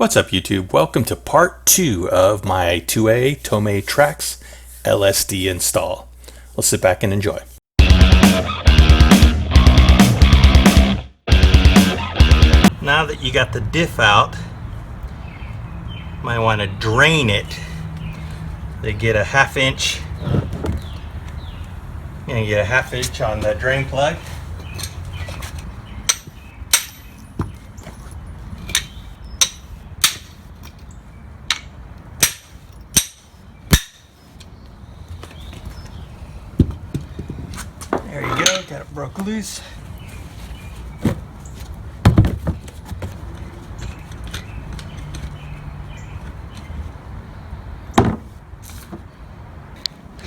What's up YouTube? Welcome to part 2 of my 2A Tomei Trax LSD install. Let's sit back and enjoy. Now that you got the diff out, you might want to drain it. They get a half inch. You're going to get a half inch on the drain plug. There you go, got it broke loose.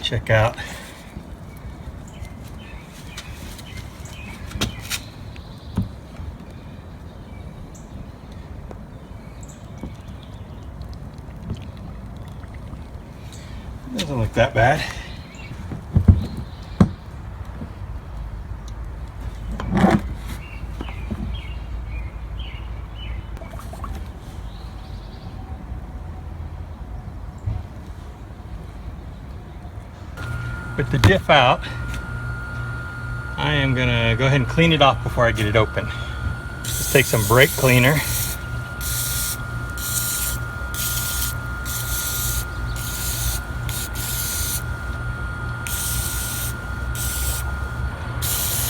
Check out doesn't look that bad. With the diff out, I am gonna go ahead and clean it off before I get it open. Just take some brake cleaner.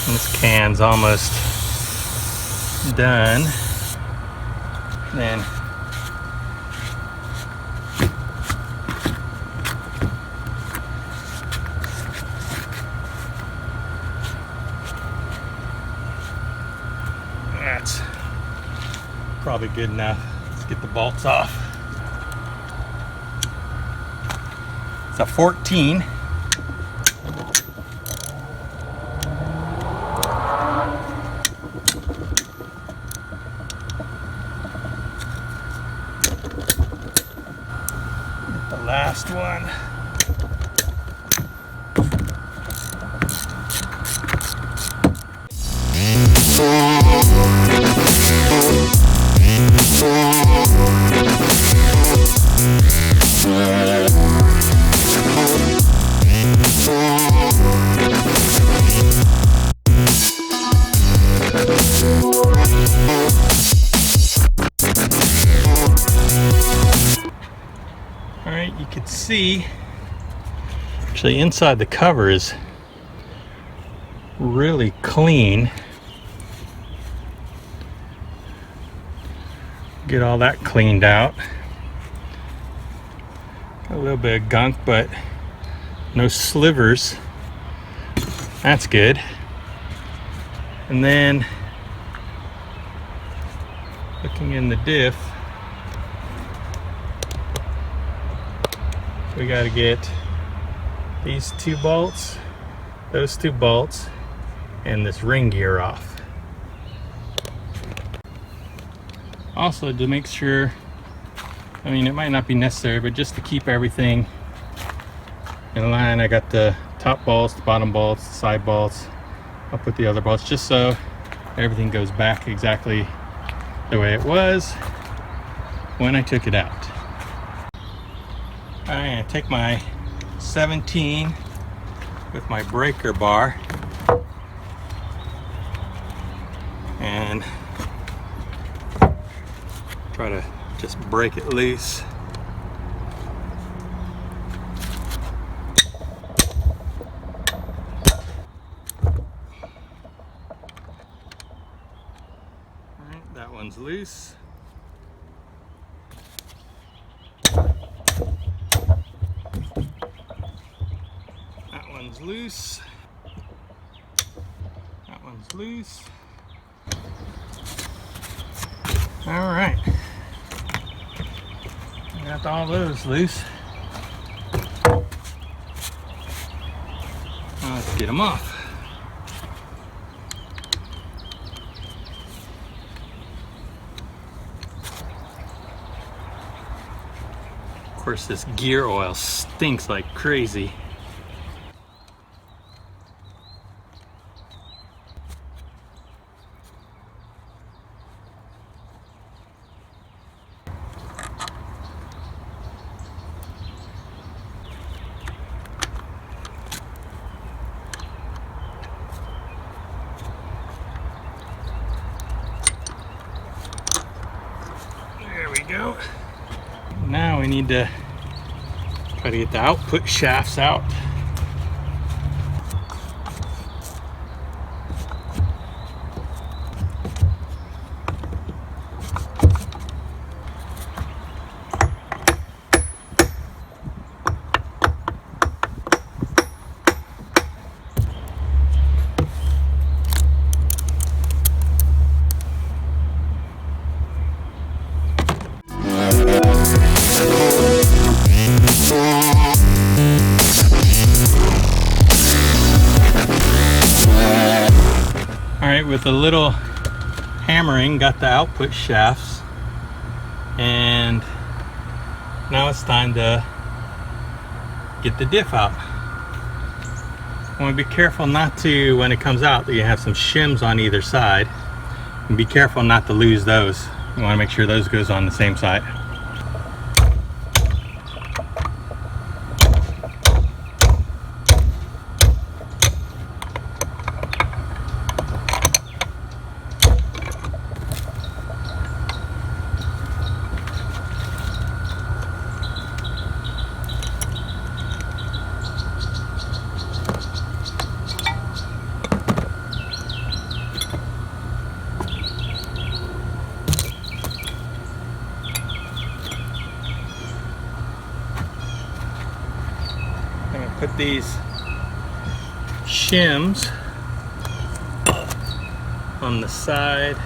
And this can's almost done. Then that's probably good enough. Let's get the bolts off. It's a 14. Get the last one. Alright, you can see actually inside the cover is really clean. Get all that cleaned out. Got a little bit of gunk, but no slivers. That's good. And then looking in the diff, we got to get these two bolts, those two bolts, and this ring gear off. Also, to make sure, I mean, it might not be necessary, but just to keep everything in line, I got the top bolts, the bottom bolts, the side bolts. I'll put the other bolts just so everything goes back exactly the way it was when I took it out. I'm going to take my 17 with my breaker bar and try to just break it loose. Alright, that one's loose. That one's loose. That one's loose. Alright. Got all those loose. Now let's get them off. Of course, this gear oil stinks like crazy. go. Now we need to try to get the output shafts out. Alright, with a little hammering, got the output shafts, and now it's time to get the diff out. I want to be careful not to, when it comes out, that you have some shims on either side, and be careful not to lose those. You want to make sure those goes on the same side. Put these shims on the side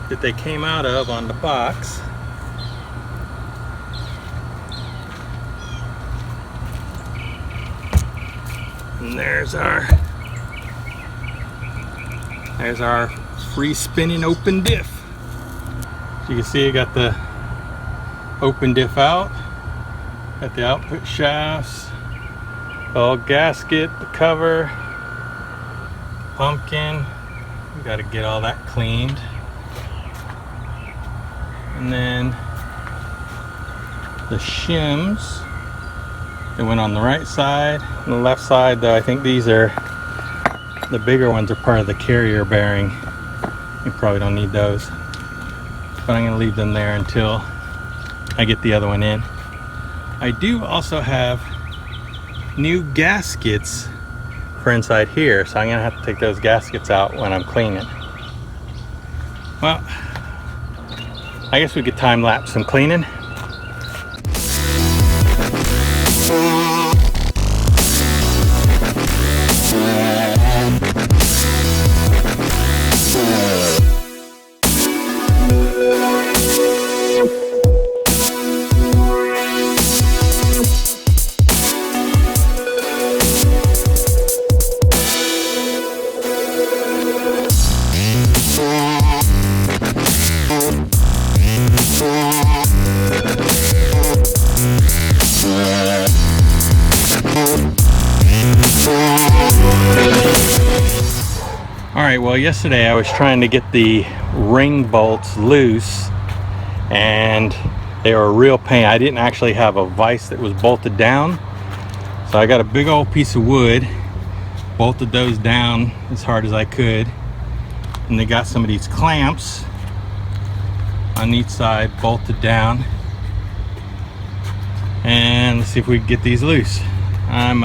that they came out of on the box. And there's our free spinning open diff. So you can see I got the open diff out, got the output shafts, all gasket, the cover, pumpkin. We got to get all that cleaned. And then the shims that went on the right side. On the left side, though, I think these are, the bigger ones are part of the carrier bearing. You probably don't need those. But I'm going to leave them there until I get the other one in. I do also have new gaskets for inside here, so I'm gonna have to take those gaskets out when I'm cleaning. Well, I guess we could time lapse some cleaning. Alright, well, yesterday I was trying to get the ring bolts loose and they were a real pain. I didn't actually have a vise that was bolted down, so I got a big old piece of wood, bolted those down as hard as I could, and they got some of these clamps on each side bolted down. And let's see if we can get these loose. I'm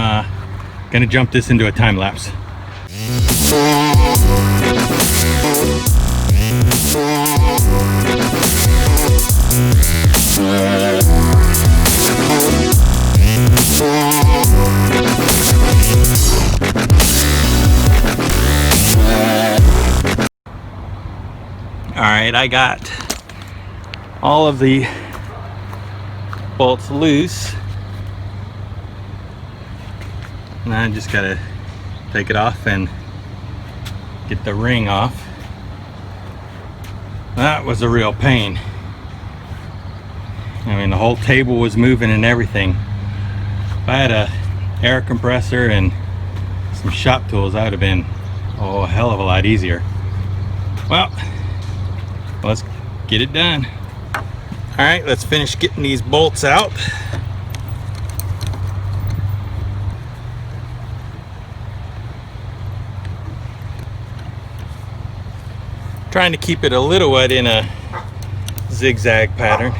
gonna jump this into a time lapse. Alright, I got all of the bolts loose, and I just gotta take it off and get the ring off. That was a real pain. I mean, the whole table was moving and everything. If I had a air compressor and some shop tools, that would have been a hell of a lot easier. Well, let's get it done. All right, let's finish getting these bolts out. Trying to keep it a little wet in a zigzag pattern.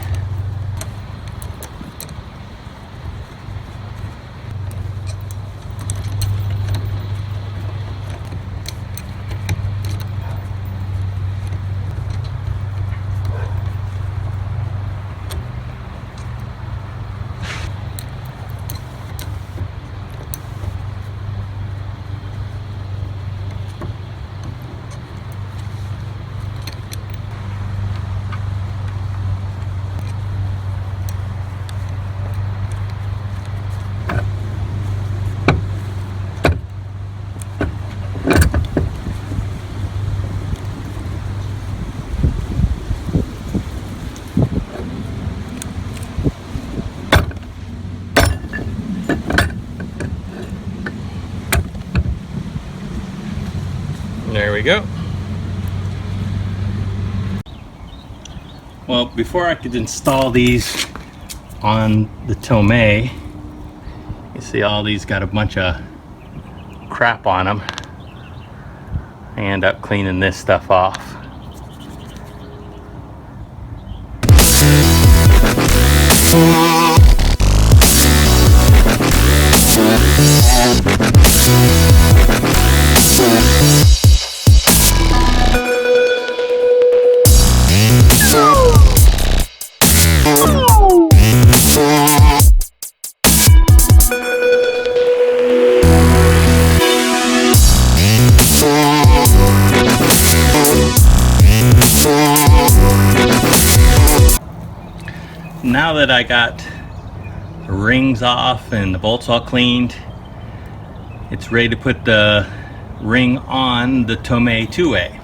There we go. Well, before I could install these on the Tomei, you see all these got a bunch of crap on them. I end up cleaning this stuff off. Now that I got the rings off and the bolts all cleaned, it's ready to put the ring on the Tomei 2A.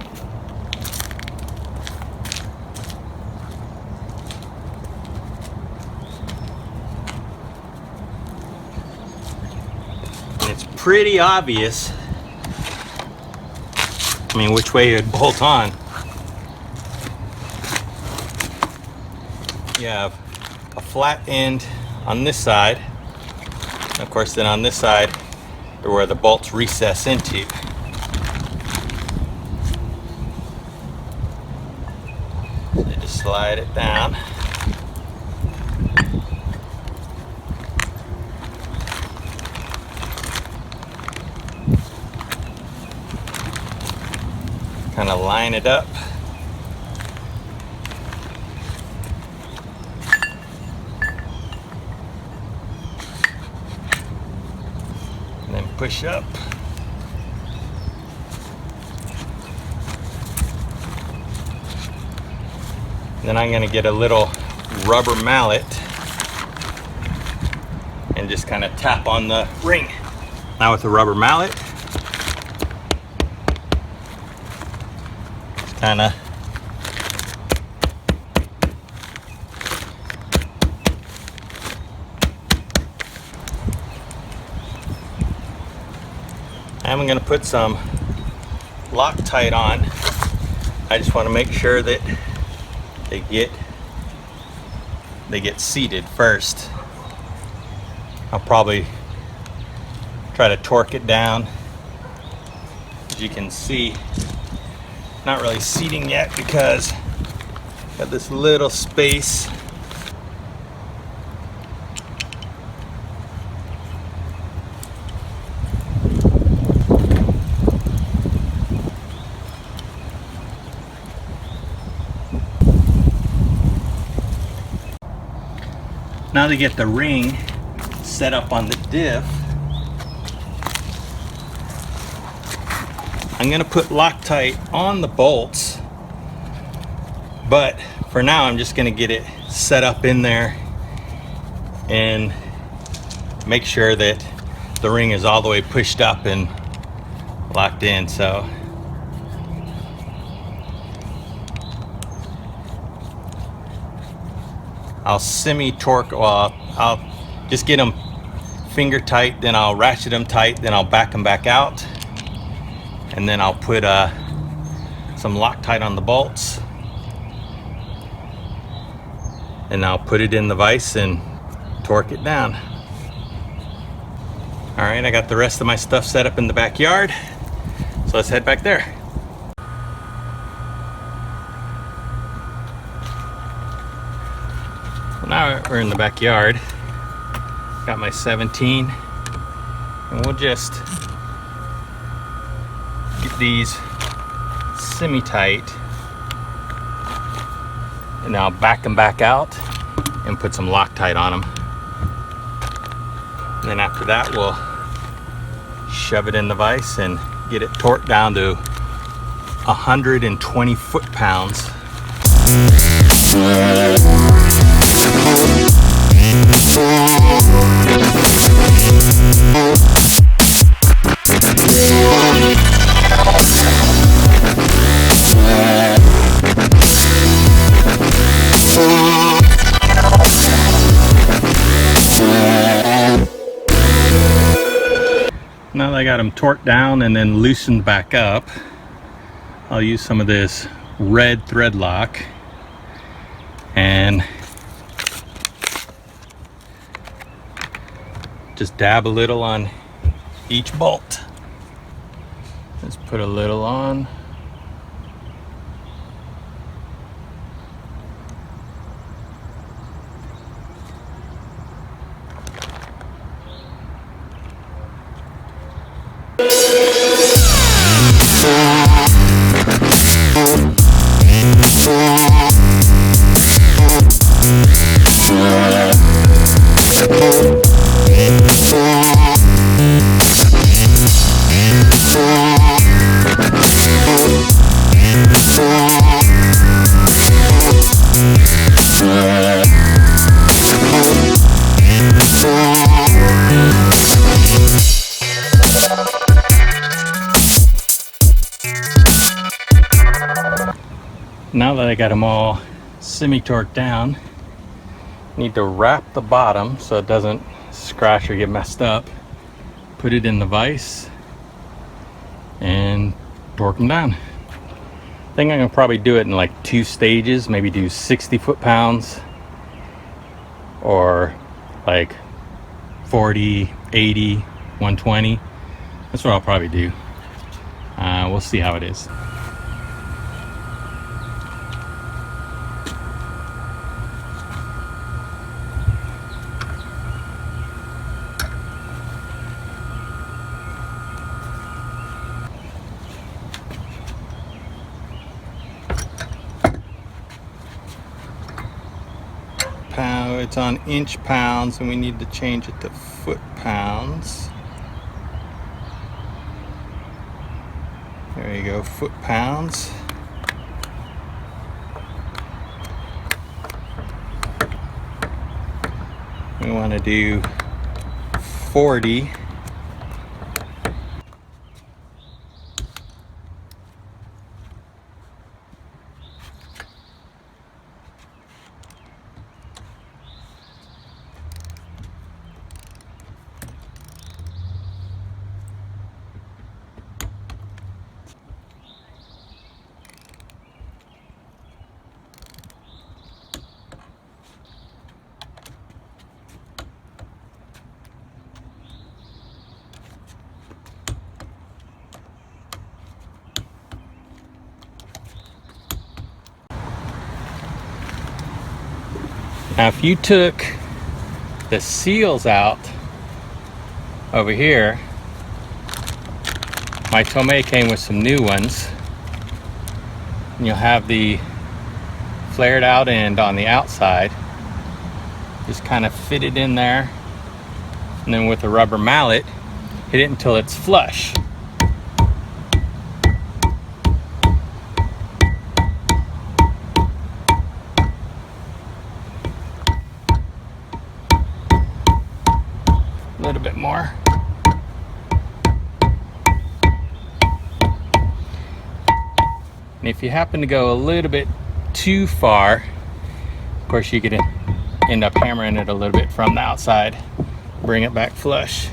It's pretty obvious, I mean, which way it'd bolt on. You have a flat end on this side, and of course then on this side are where the bolts recess into. So you just slide it down. Kind of line it up. Push up. Then I'm going to get a little rubber mallet and just kind of tap on the ring. Now with the rubber mallet, just kind of I'm going to put some Loctite on. I just want to make sure that they get seated first. I'll probably try to torque it down. As you can see, not really seating yet because got this little space. Now to get the ring set up on the diff, I'm going to put Loctite on the bolts, but for now I'm just going to get it set up in there and make sure that the ring is all the way pushed up and locked in. So I'll semi-torque, well, I'll just get them finger tight, then I'll ratchet them tight, then I'll back them back out, and then I'll put some Loctite on the bolts, and I'll put it in the vise and torque it down. All right, I got the rest of my stuff set up in the backyard, so let's head back there. So now we're in the backyard. Got my 17, and we'll just get these semi-tight, and I'll back them back out and put some Loctite on them. And then after that, we'll shove it in the vise and get it torqued down to 120 foot-pounds. Now that I got them torqued down and then loosened back up, I'll use some of this red thread lock and just dab a little on each bolt. Let's put a little on. Now that I got them all semi-torqued down, I need to wrap the bottom so it doesn't scratch or get messed up. Put it in the vise and torque them down. I think I'm gonna probably do it in like 2 stages, maybe do 60 foot-pounds or like 40, 80, 120. That's what I'll probably do. We'll see how it is. It's on inch pounds and we need to change it to foot pounds. There you go, foot pounds. We want to do 40. Now if you took the seals out over here, my Tomei came with some new ones, and you'll have the flared out end on the outside. Just kind of fit it in there, and then with a rubber mallet, hit it until it's flush. A little bit more. And if you happen to go a little bit too far, of course you could end up hammering it a little bit from the outside, bring it back flush.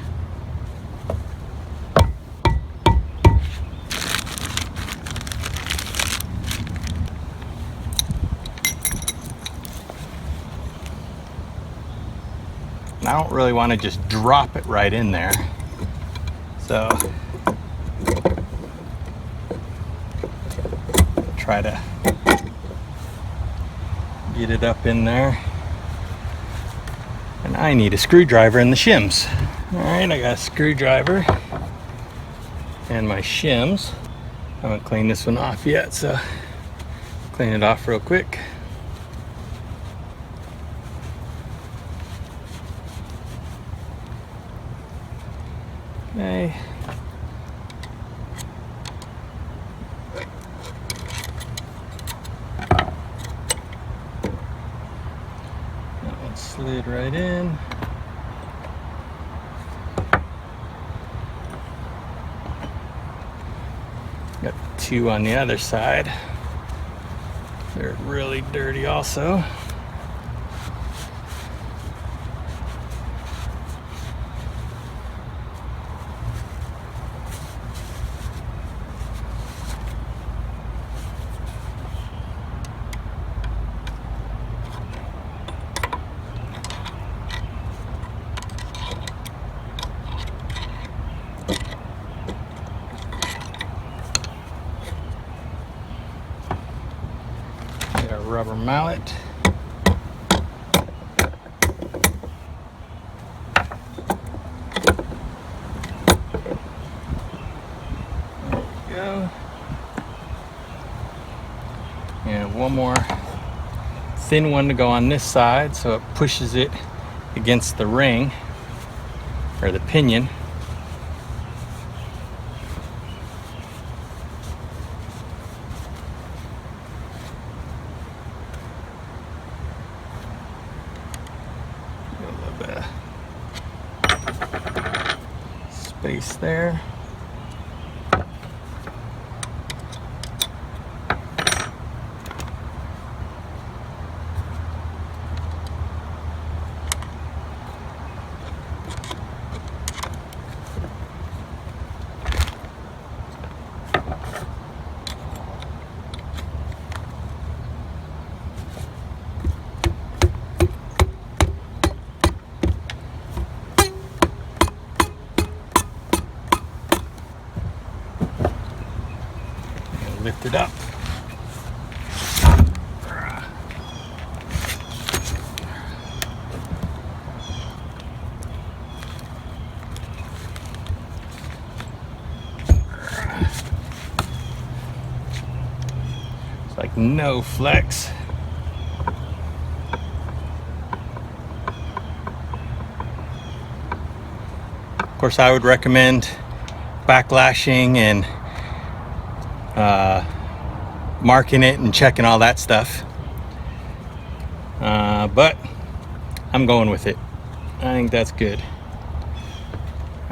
And I don't really want to just drop it right in there, so try to get it up in there. And I need a screwdriver and the shims. Alright, I got a screwdriver and my shims. I haven't cleaned this one off yet, so clean it off real quick. Okay. That one slid right in. Got two on the other side. They're really dirty also. Got a rubber mallet. Go. And one more thin one to go on this side so it pushes it against the ring or the pinion. A little bit of space there. Lift it up. It's like no flex. Of course, I would recommend backlashing and marking it and checking all that stuff, but I'm going with it. I think that's good.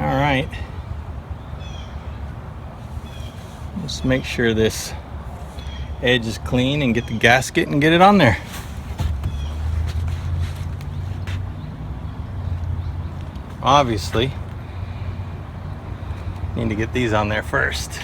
All right, just make sure this edge is clean and get the gasket and get it on there. Obviously need to get these on there first.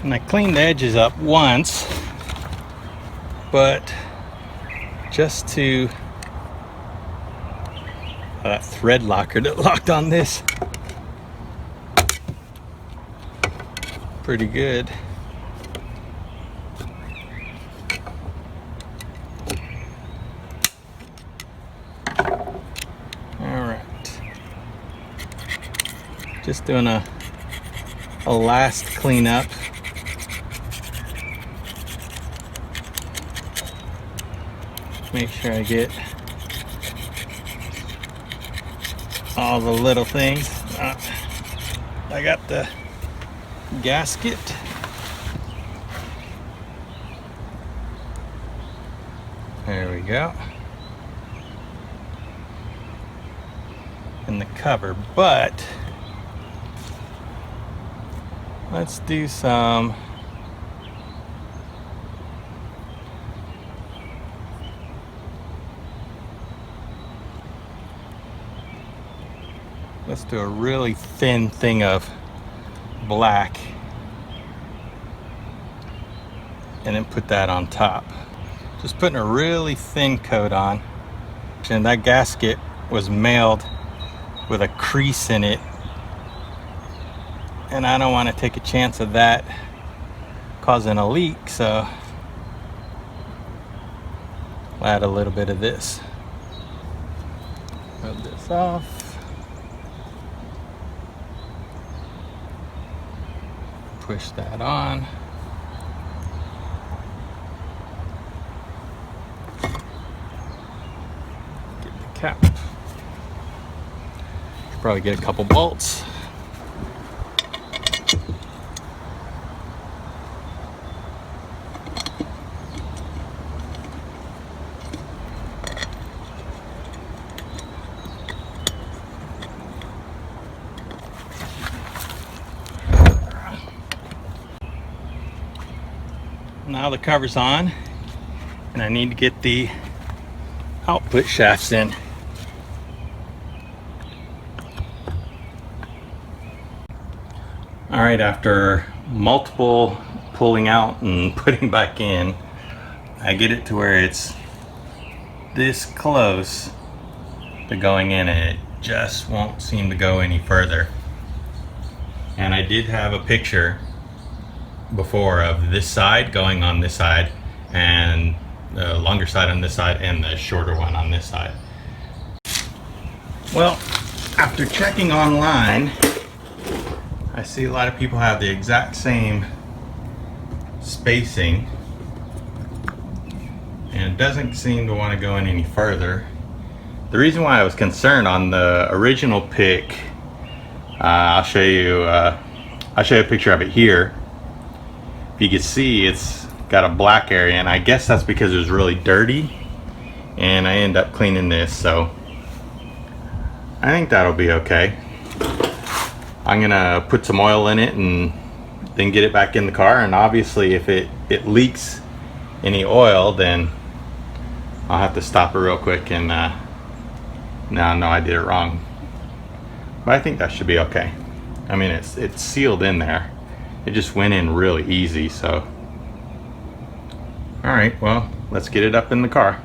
And I cleaned the edges up once, but just to that thread locker that locked on this pretty good. All right, just doing a last cleanup. Make sure I get all the little things. I got the gasket. There we go. And the cover, but Let's do some let's do a really thin thing of black and then put that on top. Just putting a really thin coat on. And that gasket was mailed with a crease in it, and I don't want to take a chance of that causing a leak, so I'll add a little bit of this. Rub this off. Push that on. Get the cap. Should probably get a couple bolts. Now the cover's on, and I need to get the output shafts in. All right, after multiple pulling out and putting back in, I get it to where it's this close to going in, and it just won't seem to go any further. And I did have a picture before of this side going on this side, and the longer side on this side, and the shorter one on this side. Well, after checking online, I see a lot of people have the exact same spacing, and it doesn't seem to want to go in any further. The reason why I was concerned on the original pic, I'll show you a picture of it here. If you can see, it's got a black area, and I guess that's because it was really dirty, and I end up cleaning this, so I think that'll be okay. I'm gonna put some oil in it and then get it back in the car, and obviously if it leaks any oil, then I'll have to stop it real quick and now I know I did it wrong. But I think that should be okay. I mean, it's sealed in there. It just went in really easy, so. All right, well, let's get it up in the car.